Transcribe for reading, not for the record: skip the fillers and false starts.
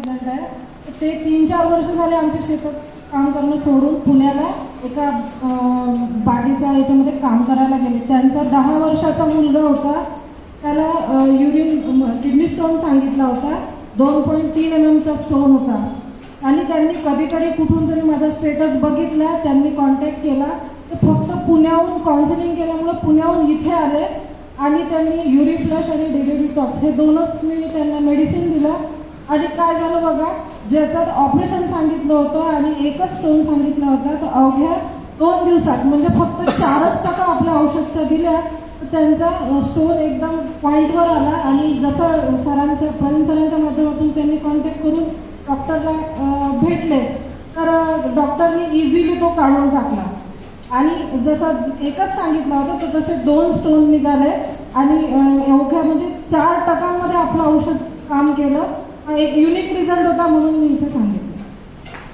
Pregnant आहे. ते 3-4 वर्ष झाले आमच्या शेतात काम करणं सोडून पुण्याला एका बागेच्या याच्यामध्ये काम करायला गेले. त्यांचा 10 वर्षाचा मुलगा होता, त्याला किडनी स्टोन सांगितला होता. 2.3 mm स्टोन होता आणि त्यांनी कधीतरी कुठून तरी माझा स्टेटस बघितला, त्यांनी कॉन्टॅक्ट केला. ते फक्त पुण्याहून काउन्सिलिंग केल्यामुळं पुण्याहून इथे आले आणि त्यांनी युरिफ्लश आणि डेलिडिटॉक्स हे दोनच मी त्यांना मेडिसिन दिलं. आणि काय झालं बघा, ज्याच्यात ऑपरेशन सांगितलं होतं आणि एकच स्टोन सांगितला होता, तर अवघ्या 2 दिवसात म्हणजे फक्त 4% आपल्या औषधच्या दिल्या तर त्यांचा स्टोन एकदम पॉईंटवर आला. आणि जसं प्रवीण सरांच्या माध्यमातून त्यांनी कॉन्टॅक्ट करून डॉक्टरला भेटले तर डॉक्टरनी इझिली तो काढून टाकला. आणि जसं एकच सांगितलं होतं तर तसे 2 स्टोन निघाले आणि अवघ्या म्हणजे 4% आपलं औषध काम केलं. एक युनिक रिझल्ट होता म्हणून मी